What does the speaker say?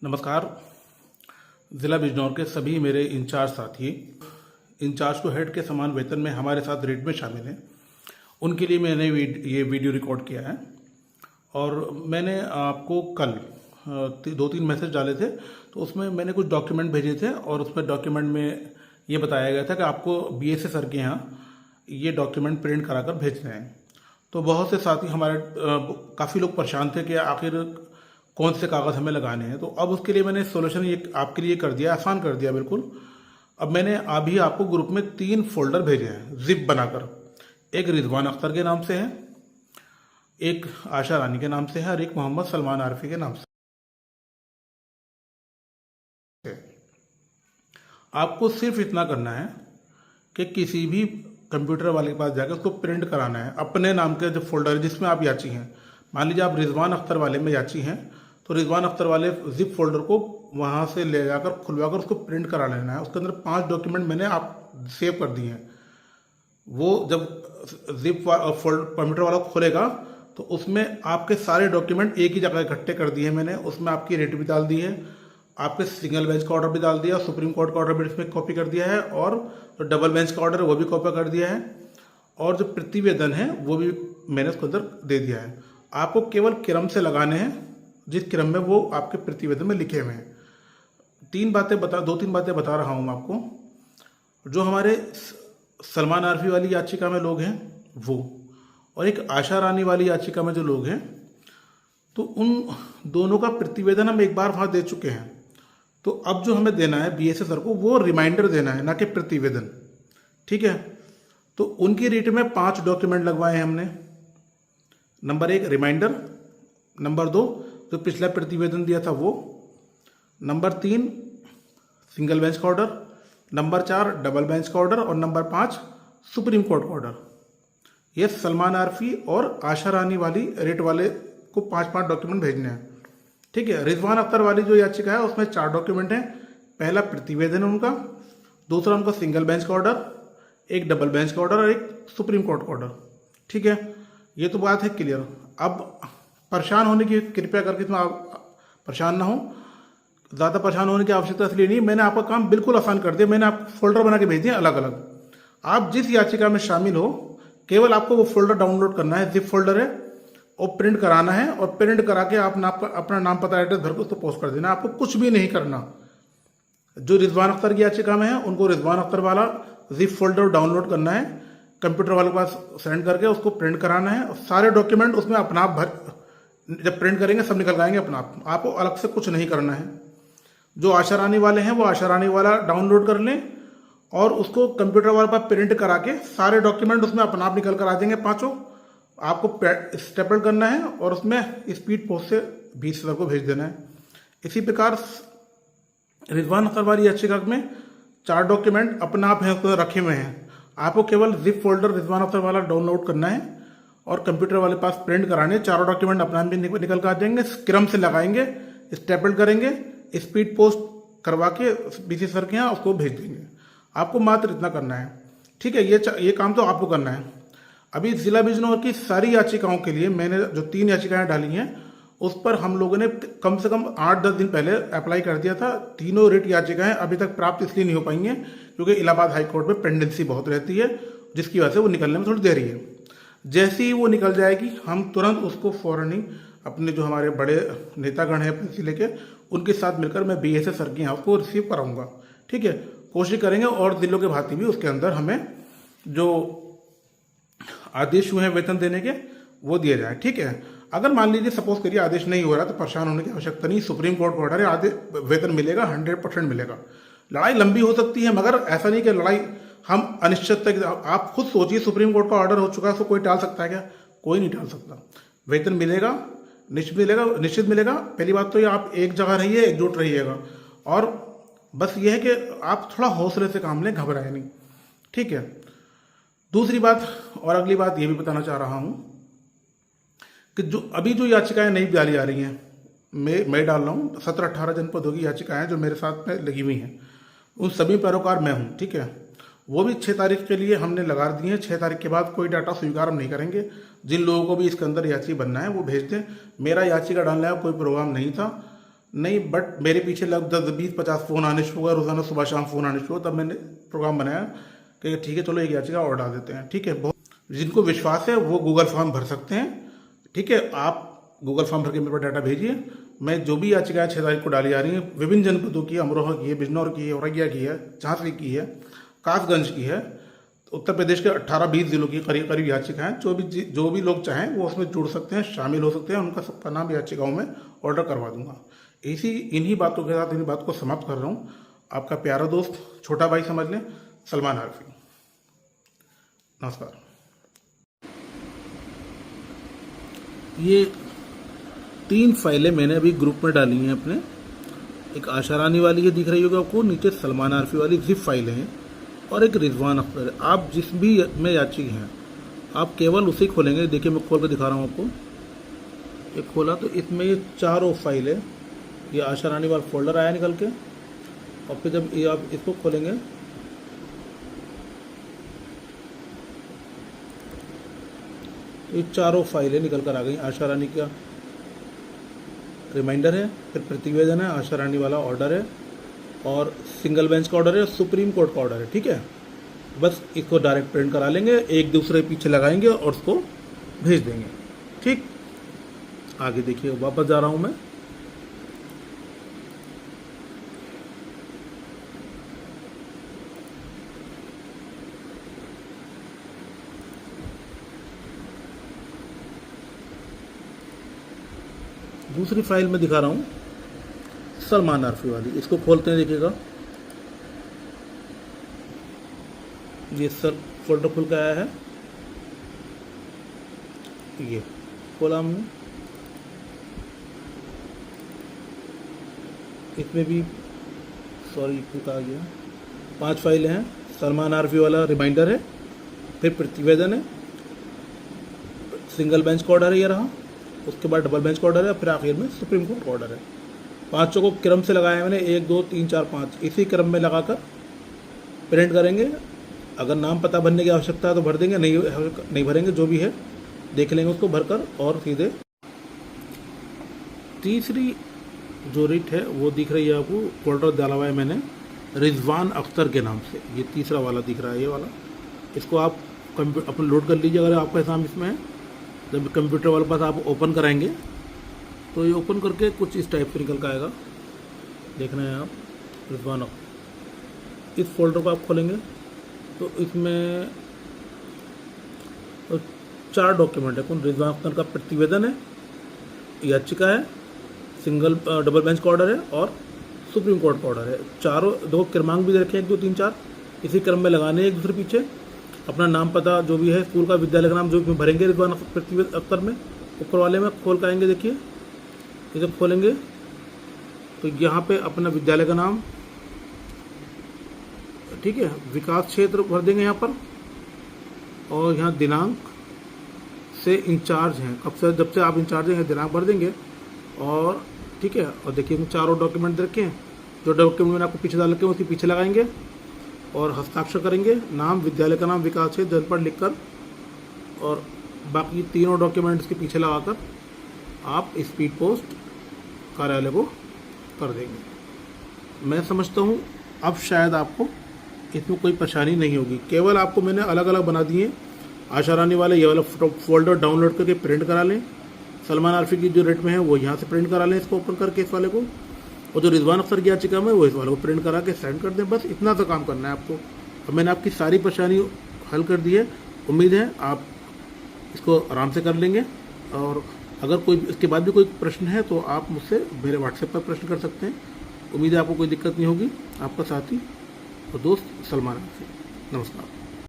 नमस्कार। ज़िला बिजनौर के सभी मेरे इंचार्ज साथी इंचार्ज को हेड के समान वेतन में हमारे साथ रेट में शामिल हैं, उनके लिए मैंने ये वीडियो रिकॉर्ड किया है। और मैंने आपको कल 2-3 मैसेज डाले थे, तो उसमें मैंने कुछ डॉक्यूमेंट भेजे थे और उसमें डॉक्यूमेंट में ये बताया गया था कि आपको बीएसए सर के यहाँ ये डॉक्यूमेंट प्रिंट करा कर भेजने हैं। तो बहुत से साथी हमारे काफ़ी लोग परेशान थे कि आखिर कौन से कागज़ हमें लगाने हैं। तो अब उसके लिए मैंने सोल्यूशन ये आपके लिए कर दिया, आसान कर दिया बिल्कुल। अब मैंने अभी आपको ग्रुप में 3 फोल्डर भेजे हैं जिप बनाकर। एक रिजवान अख्तर के नाम से है, एक आशा रानी के नाम से है और एक मोहम्मद सलमान आरफी के नाम से। आपको सिर्फ इतना करना है कि किसी भी कंप्यूटर वाले के पास जाकर उसको प्रिंट कराना है। अपने नाम के जो फोल्डर है जिसमें आप याची हैं, मान लीजिए आप रिजवान अख्तर वाले में याची हैं, तो रिजवान अख्तर वाले जिप फोल्डर को वहाँ से ले जाकर खुलवाकर उसको प्रिंट करा लेना है। उसके अंदर 5 डॉक्यूमेंट मैंने आप सेव कर दिए हैं। वो जब जिप कंप्यूटर वाला खोलेगा तो उसमें आपके सारे डॉक्यूमेंट एक ही जगह इकट्ठे कर दिए मैंने। उसमें आपकी रेट भी डाल दी है, आपके सिंगल बेंच का ऑर्डर भी डाल दिया, सुप्रीम कोर्ट का ऑर्डर भी इसमें कॉपी कर दिया है, और जो डबल बेंच का ऑर्डर है वो भी कॉपी कर दिया है, और जो प्रतिवेदन है वो भी मैंने उसके अंदर दे दिया है। आपको केवल क्रम से लगाने हैं जिस क्रम में वो आपके प्रतिवेदन में लिखे हुए हैं। 2-3 बातें बता रहा हूँ आपको। जो हमारे सलमान आरफी वाली याचिका में लोग हैं वो, और एक आशा रानी वाली याचिका में जो लोग हैं, तो उन दोनों का प्रतिवेदन हम एक बार वहाँ दे चुके हैं। तो अब जो हमें देना है बीएसए सर को वो रिमाइंडर देना है, ना कि प्रतिवेदन। ठीक है, तो उनकी रेट में 5 डॉक्यूमेंट लगवाए हैं हमने। नंबर 1 रिमाइंडर, नंबर 2 जो पिछला प्रतिवेदन दिया था वो, नंबर 3 सिंगल बेंच का ऑर्डर, नंबर 4 डबल बेंच का ऑर्डर, और नंबर 5 सुप्रीम कोर्ट का ऑर्डर। ये सलमान आरफी और आशा रानी वाली रेट वाले को 5-5 डॉक्यूमेंट भेजने हैं। ठीक है, रिजवान अख्तर वाली जो याचिका है उसमें 4 डॉक्यूमेंट हैं। पहला प्रतिवेदन है उनका, दूसरा उनका सिंगल बेंच का ऑर्डर, एक डबल बेंच का ऑर्डर और एक सुप्रीम कोर्ट का ऑर्डर। ठीक है, ये तो बात है क्लियर। अब परेशान होने की कृपया करके इसमें आप परेशान ना हो, ज़्यादा परेशान होने की आवश्यकता इसलिए नहीं। मैंने आपका काम बिल्कुल आसान कर दिया। मैंने आप फोल्डर बना के भेज दिए अलग अलग। आप जिस याचिका में शामिल हो केवल आपको वो फोल्डर डाउनलोड करना है, जिप फोल्डर है, और प्रिंट कराना है, और प्रिंट करा के आप अपना नाम पता एड्रेस भर के उसको पोस्ट कर देना। आपको कुछ भी नहीं करना। जो रिजवान अख्तर की याचिका में है उनको रिजवान अख्तर वाला जिप फोल्डर डाउनलोड करना है, कंप्यूटर वाले के पास सेंड करके उसको प्रिंट कराना है, और सारे डॉक्यूमेंट उसमें अपना आप जब प्रिंट करेंगे सब निकल आएंगे अपना आप। आपको अलग से कुछ नहीं करना है। जो आशा रानी वाले हैं वो आशा रानी वाला डाउनलोड कर लें और उसको कंप्यूटर वाले पर प्रिंट करा के सारे डॉक्यूमेंट उसमें अपना आप निकल कर आ जाएंगे 5। आपको स्टेपल करना है और उसमें स्पीड पोस्ट से 20 को भेज देना है। इसी प्रकार रिजवान अख्तर वाली याचिका में 4 डॉक्यूमेंट अपना आप रखे हुए हैं। आपको केवल जिप फोल्डर रिजवान अख्तर वाला डाउनलोड करना है और कंप्यूटर वाले पास प्रिंट कराने। 4 डॉक्यूमेंट अपना भी निकल कर आ जाएंगे, क्रम से लगाएंगे, स्टेपल करेंगे, स्पीड पोस्ट करवा के बीसी सर के यहाँ उसको भेज देंगे। आपको मात्र इतना करना है। ठीक है, ये काम तो आपको करना है। अभी जिला बिजनौर की सारी याचिकाओं के लिए मैंने जो 3 याचिकाएं डाली हैं उस पर हम लोगों ने कम से कम 8-10 दिन पहले अप्लाई कर दिया था। तीनों रिट याचिकाएं अभी तक प्राप्त इसलिए नहीं हो पाई हैं क्योंकि इलाहाबाद हाईकोर्ट में पेंडेंसी बहुत रहती है, जिसकी वजह से वो निकलने में थोड़ी देरी है। जैसे ही वो निकल जाएगी हम तुरंत उसको फौरन ही अपने जो हमारे बड़े नेतागण हैं अपने जिले के, उनके साथ मिलकर मैं बीएसए सर के यहाँ उसको रिसीव कराऊंगा। ठीक है, कोशिश करेंगे और जिलों के भांति भी उसके अंदर हमें जो आदेश हुए हैं वेतन देने के वो दिए जाए। ठीक है, अगर मान लीजिए सपोज करिए आदेश नहीं हो रहा तो परेशान होने की आवश्यकता नहीं। सुप्रीम कोर्ट का ऑर्डर है, आदेश वेतन मिलेगा, 100% मिलेगा। लड़ाई लंबी हो सकती है मगर ऐसा नहीं कि लड़ाई हम अनिश्चित तक। आप खुद सोचिए, सुप्रीम कोर्ट का ऑर्डर हो चुका है, उसको कोई टाल सकता है क्या? कोई नहीं टाल सकता। वेतन मिलेगा, निश्चित मिलेगा। पहली बात तो ये आप एक जगह रहिए, एकजुट रहिएगा, और बस ये है कि आप थोड़ा हौसले से काम लें, घबराए नहीं। ठीक है, दूसरी बात और अगली बात ये भी बताना चाह रहा हूं कि जो याचिकाएं नई डाली जा रही हैं, मैं डाल रहा हूँ 17-18 जनपदों की याचिकाएं जो मेरे साथ में लगी हुई हैं, उन सभी पैरोकार मैं हूँ। ठीक है, वो भी 6 तारीख के लिए हमने लगा दी है। 6 तारीख के बाद कोई डाटा स्वीकार हम नहीं करेंगे। जिन लोगों को भी इसके अंदर याची बनना है वो भेज दें। मेरा याचिका डालने का कोई प्रोग्राम नहीं था। नहीं, बट मेरे पीछे लगभग 10-20-50 फ़ोन आने शुरू हुआ, रोज़ाना सुबह शाम फ़ोन आने शुरू हुआ, तब मैंने प्रोग्राम बनाया कि ठीक है चलो एक याचिका और डाल देते हैं। ठीक है, बहुत जिनको विश्वास है वो गूगल फॉर्म भर सकते हैं। ठीक है, आप गूगल फॉर्म भर के मेरे पर डाटा भेजिए। मैं जो भी याचिकाएं 6 तारीख को डाली जा रही हैं, विभिन्न जनपदों की, अमरोहा की है, बिजनौर की है, औरैया की है, झांसी की है, कासगंज की है, उत्तर प्रदेश के 18-20 जिलों की करीब करीब याचिकाएं, जो भी लोग चाहें वो उसमें जुड़ सकते हैं, शामिल हो सकते हैं। उनका सबका नाम याचिकाओं में ऑर्डर करवा दूंगा। इन्हीं बातों के साथ इन्हीं बातों को समाप्त कर रहा हूँ। आपका प्यारा दोस्त, छोटा भाई समझ लें, सलमान आरफी। नमस्कार। ये 3 फाइलें मैंने अभी ग्रुप में डाली हैं अपने। एक आशा रानी वाली है, दिख रही होगी आपको, नीचे सलमान आरफी वाली जिप फाइलें हैं, और एक रिजवान अख्तर है। आप जिस भी में याचिका हैं, आप केवल उसे खोलेंगे। देखिए मैं खोल कर दिखा रहा हूँ आपको। ये खोला तो इसमें ये चारों फाइल है। ये आशा रानी वाला फोल्डर आया निकल के, और फिर जब ये आप इसको खोलेंगे तो ये चारों फाइलें निकल कर आ गई। आशा रानी का रिमाइंडर है, फिर प्रतिवेदन है, आशा रानी वाला ऑर्डर है, और सिंगल बेंच का ऑर्डर है, सुप्रीम कोर्ट का ऑर्डर है। ठीक है, बस इसको डायरेक्ट प्रिंट करा लेंगे, एक दूसरे पीछे लगाएंगे और उसको भेज देंगे। ठीक, आगे देखिए, वापस जा रहा हूं मैं। दूसरी फाइल में दिखा रहा हूं, सलमान आरफी वाली। इसको खोलते हैं, देखिएगा ये सर फोल्डर खुल के आया है। ये खोला हमने, इसमें भी सॉरी खुल आ गया। 5 फाइलें हैं। सलमान आरफी वाला रिमाइंडर है, फिर प्रतिवेदन है, सिंगल बेंच का ऑर्डर है ये रहा, उसके बाद डबल बेंच का ऑर्डर है, फिर आखिर में सुप्रीम कोर्ट का ऑर्डर है। 5 को क्रम से लगाया मैंने, 1 2 3 4 5, इसी क्रम में लगाकर प्रिंट करेंगे। अगर नाम पता भरने की आवश्यकता है तो भर देंगे, नहीं भरेंगे, जो भी है देख लेंगे उसको भरकर, और सीधे तीसरी जो रिट है वो दिख रही है आपको, फोल्डर डाला हुआ है मैंने रिजवान अख्तर के नाम से। ये तीसरा वाला दिख रहा है, ये वाला। इसको आप अपना लोड कर लीजिए अगर आपका नाम इसमें है। जब कंप्यूटर वाले पास आप ओपन कराएंगे तो ये ओपन करके कुछ इस टाइप से निकल कर आएगा। देख रहे हैं आप, रिजवान अख्तर। इस फोल्डर को आप खोलेंगे तो इसमें 4 डॉक्यूमेंट है। कौन? रिजवान अख्तर का प्रतिवेदन है, याचिका है, सिंगल डबल बेंच का ऑर्डर है, और सुप्रीम कोर्ट का ऑर्डर है। चारों 2 क्रमांक भी रखे हैं, 1 2 3 4, इसी क्रम में लगाने हैं एक दूसरे पीछे। अपना नाम पता जो भी है, स्कूल का, विद्यालय का नाम जो भी भरेंगे रिजवान अख्तर में। ऊपर वाले में खोल कर आएंगे, देखिए ये जब खोलेंगे तो यहाँ पे अपना विद्यालय का नाम, ठीक है, विकास क्षेत्र भर देंगे यहाँ पर, और यहाँ दिनांक से इंचार्ज हैं, कब से, जब से आप इंचार्ज हैं दिनांक भर देंगे। और ठीक है, और देखिए चारों डॉक्यूमेंट रखे हैं। जो डॉक्यूमेंट मैंने आपको पीछे डाल रखे हैं उसके पीछे लगाएंगे और हस्ताक्षर करेंगे। नाम, विद्यालय का नाम, विकास क्षेत्र, जनपद लिखकर, और बाकी तीनों डॉक्यूमेंट्स के पीछे लगाकर आप स्पीड पोस्ट कार्यालय को कर देंगे। मैं समझता हूँ अब शायद आपको इसमें कोई परेशानी नहीं होगी। केवल आपको मैंने अलग अलग बना दिए। आशा रानी वाले ये वाला फोल्डर डाउनलोड करके प्रिंट करा लें। सलमान आरफी की जो रेट में है वो यहाँ से प्रिंट करा लें, इसको ओपन करके इस वाले को। और जो रिजवान अख्तर की याचिका में वो इस वाले को प्रिंट करा के सेंड कर दें। बस इतना सा काम करना है आपको। अब मैंने आपकी सारी परेशानी हल कर दी है। उम्मीद है आप इसको आराम से कर लेंगे। और अगर कोई इसके बाद भी कोई प्रश्न है तो आप मुझसे मेरे व्हाट्सएप पर प्रश्न कर सकते हैं। उम्मीद है आपको कोई दिक्कत नहीं होगी। आपका साथी और दोस्त सलमान आरफी। नमस्कार।